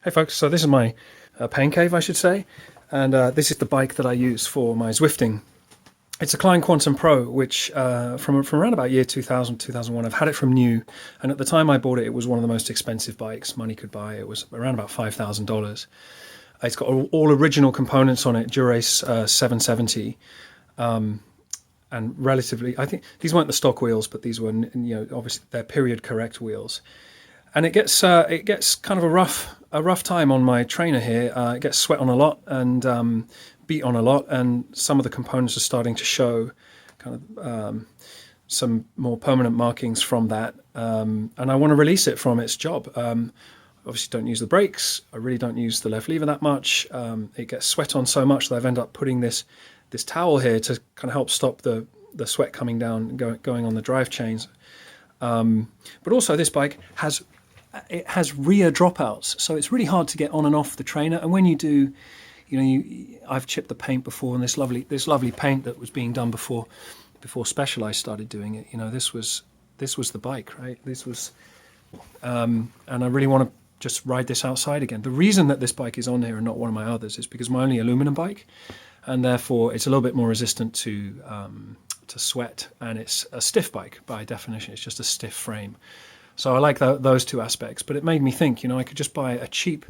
Hey folks, so this is my pain cave, I should say, and this is the bike that I use for my Zwifting. It's a Klein Quantum Pro, which from around about year 2000, 2001, I've had it from new, and at the time I bought it, it was one of the most expensive bikes money could buy. It was around about $5,000. It's got all original components on it, Dura-Ace 770, and relatively, I think these weren't the stock wheels, but these were, obviously they're period correct wheels. And it gets kind of a rough time on my trainer here. It gets sweat on a lot and beat on a lot, and some of the components are starting to show kind of some more permanent markings from that. And I want to release it from its job. Obviously don't use the brakes. I really don't use the left lever that much. It gets sweat on so much that I've ended up putting this towel here to kind of help stop the sweat coming down, going on the drive chains. But also this bike has rear dropouts, so it's really hard to get on and off the trainer. And when you do, I've chipped the paint before, and this lovely paint that was being done before Specialized started doing it. This was the bike, right? This was, and I really want to just ride this outside again. The reason that this bike is on here and not one of my others is because my only aluminum bike, and therefore it's a little bit more resistant to sweat, and it's a stiff bike by definition. It's just a stiff frame. So I like those two aspects, but it made me think, I could just buy a cheap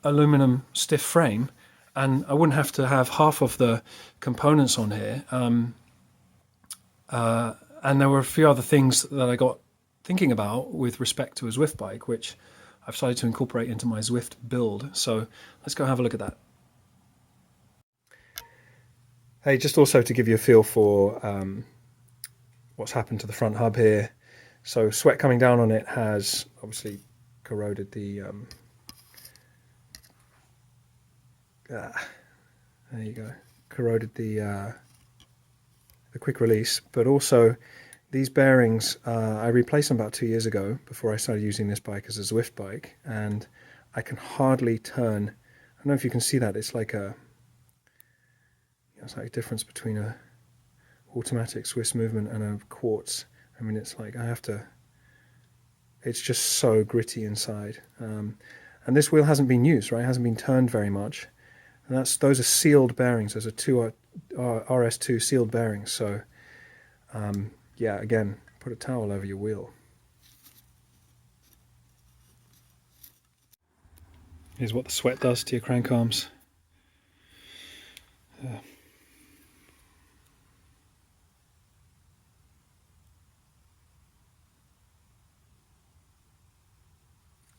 aluminum stiff frame and I wouldn't have to have half of the components on here. And there were a few other things that I got thinking about with respect to a Zwift bike, which I've started to incorporate into my Zwift build. So let's go have a look at that. Hey, just also to give you a feel for what's happened to the front hub here. So sweat coming down on it has obviously corroded the, there you go, corroded the quick release, but also these bearings, I replaced them about 2 years ago before I started using this bike as a Zwift bike, and I can hardly turn. I don't know if you can see that. It's like it's like a difference between a automatic Swiss movement and a quartz. I mean, it's like it's just so gritty inside. And this wheel hasn't been used, right? It hasn't been turned very much. And those are sealed bearings. Those are two RS2 sealed bearings. So, yeah, again, put a towel over your wheel. Here's what the sweat does to your crank arms.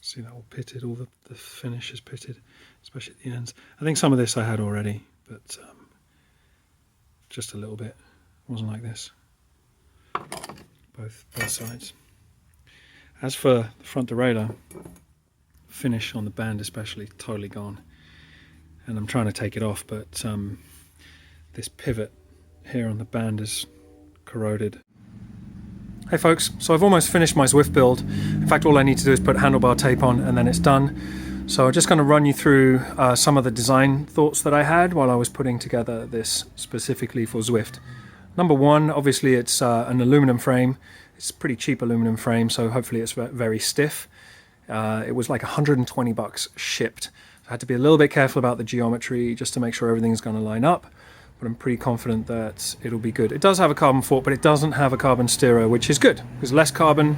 See that all pitted, all the finish is pitted, especially at the ends. I think some of this I had already, but just a little bit. It wasn't like this. Both sides. As for the front derailleur, finish on the band especially, totally gone. And I'm trying to take it off, but this pivot here on the band is corroded. Hey folks, so I've almost finished my Zwift build. In fact, all I need to do is put handlebar tape on and then it's done. So I'm just going to run you through some of the design thoughts that I had while I was putting together this specifically for Zwift. Number one, obviously it's an aluminum frame. It's a pretty cheap aluminum frame, so hopefully it's very stiff. It was like 120 bucks shipped. I had to be a little bit careful about the geometry just to make sure everything's going to line up. But I'm pretty confident that it'll be good. It does have a carbon fork, but it doesn't have a carbon steerer, which is good. There's less carbon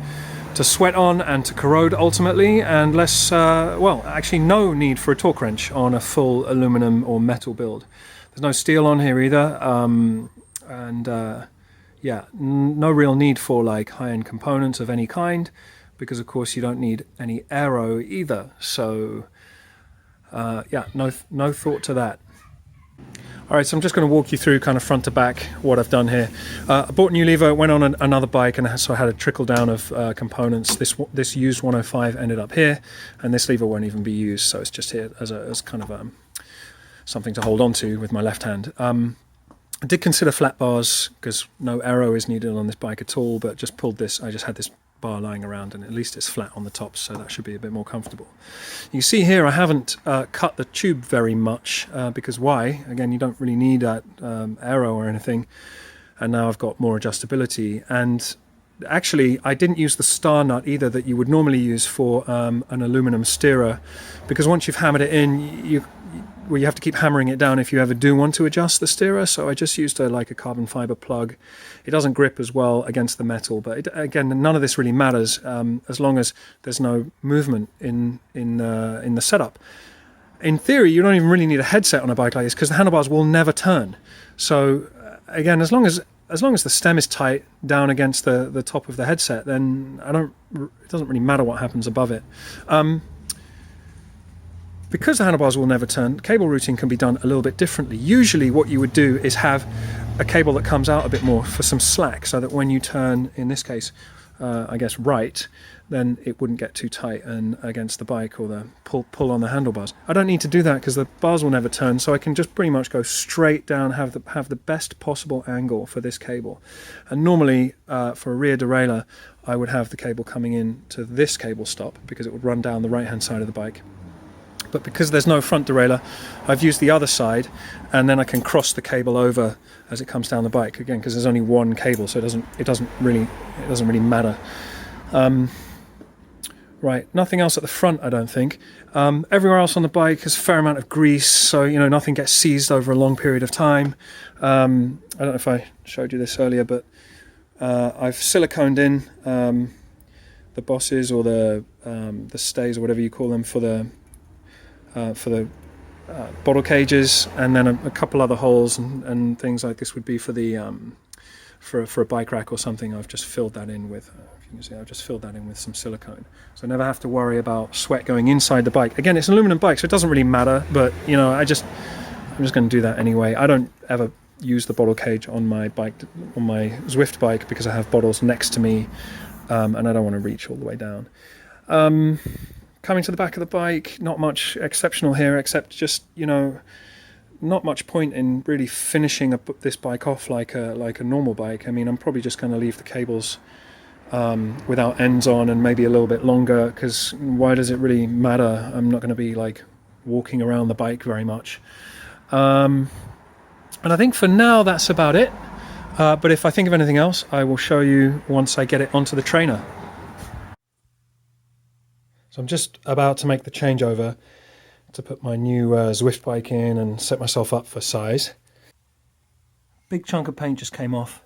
to sweat on and to corrode ultimately, and less, well, actually no need for a torque wrench on a full aluminum or metal build. There's no steel on here either, yeah, no real need for like high-end components of any kind, because of course you don't need any aero either. So, yeah, no thought to that. All right, so I'm just going to walk you through kind of front to back what I've done here. I bought a new lever, went on another bike, and so I had a trickle down of components. This used 105 ended up here, and this lever won't even be used, so it's just here as kind of something to hold on to with my left hand. I did consider flat bars because no aero is needed on this bike at all, but just pulled this. I just had this bar lying around, and at least it's flat on the top, so that should be a bit more comfortable. You see here I haven't cut the tube very much because why? Again, you don't really need that aero or anything, and now I've got more adjustability. And actually, I didn't use the star nut either that you would normally use for an aluminum steerer, because once you've hammered it in, you have to keep hammering it down if you ever do want to adjust the steerer. So I just used like a carbon fiber plug. It doesn't grip as well against the metal, but again, none of this really matters as long as there's no movement in the setup. In theory, you don't even really need a headset on a bike like this because the handlebars will never turn. So again, as long as the stem is tight down against the top of the headset, then it doesn't really matter what happens above it. Because the handlebars will never turn, cable routing can be done a little bit differently. Usually what you would do is have a cable that comes out a bit more for some slack, so that when you turn, in this case, I guess right, then it wouldn't get too tight and against the bike or the pull on the handlebars. I don't need to do that because the bars will never turn, so I can just pretty much go straight down, have the best possible angle for this cable. And normally for a rear derailleur, I would have the cable coming in to this cable stop because it would run down the right hand side of the bike. But because there's no front derailleur, I've used the other side, and then I can cross the cable over as it comes down the bike, again because there's only one cable, so it doesn't really matter. Right, nothing else at the front, I don't think. Everywhere else on the bike is a fair amount of grease, so nothing gets seized over a long period of time. I don't know if I showed you this earlier, but I've siliconed in the bosses or the stays or whatever you call them for the bottle cages, and then a couple other holes and things like this would be for the for a bike rack or something. I've just filled that in with some silicone, so I never have to worry about sweat going inside the bike. Again, it's an aluminum bike, so it doesn't really matter, but I'm just going to do that anyway. I don't ever use the bottle cage on my bike, on my Zwift bike, because I have bottles next to me, and I don't want to reach all the way down. Coming to the back of the bike, not much exceptional here, except just, not much point in really finishing this bike off like a normal bike. I mean, I'm probably just going to leave the cables without ends on and maybe a little bit longer, because why does it really matter? I'm not going to be like walking around the bike very much. And I think for now that's about it. But if I think of anything else, I will show you once I get it onto the trainer. So I'm just about to make the changeover to put my new Zwift bike in and set myself up for size. Big chunk of paint just came off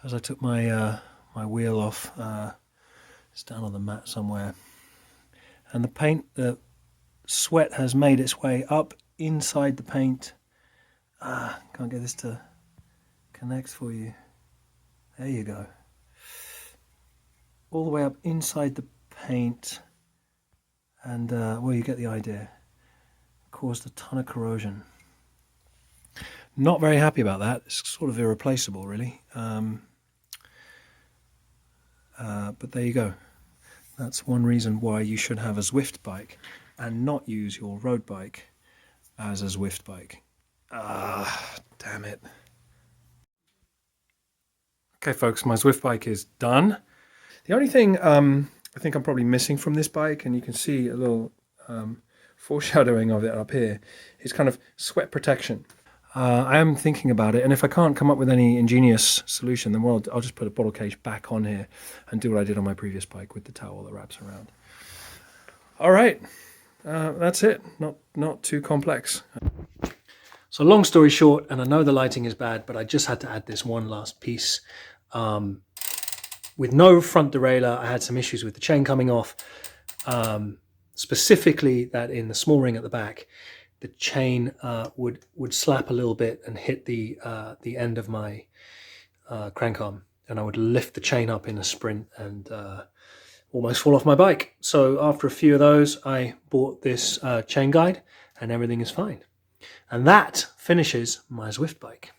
as I took my my wheel off. It's down on the mat somewhere. And the sweat has made its way up inside the paint. Can't get this to connect for you. There you go. All the way up inside the paint. And, well, you get the idea. Caused a ton of corrosion. Not very happy about that. It's sort of irreplaceable, really. But there you go. That's one reason why you should have a Zwift bike and not use your road bike as a Zwift bike. Damn it. Okay, folks, my Zwift bike is done. The only thing I think I'm probably missing from this bike, and you can see a little foreshadowing of it up here, is kind of sweat protection. I am thinking about it, and if I can't come up with any ingenious solution, then well, I'll just put a bottle cage back on here and do what I did on my previous bike with the towel that wraps around. All right, that's it. Not too complex. So long story short, and I know the lighting is bad, but I just had to add this one last piece. With no front derailleur, I had some issues with the chain coming off. Specifically that in the small ring at the back, the chain would slap a little bit and hit the end of my crank arm, and I would lift the chain up in a sprint and almost fall off my bike. So after a few of those, I bought this chain guide, and everything is fine. And that finishes my Zwift bike.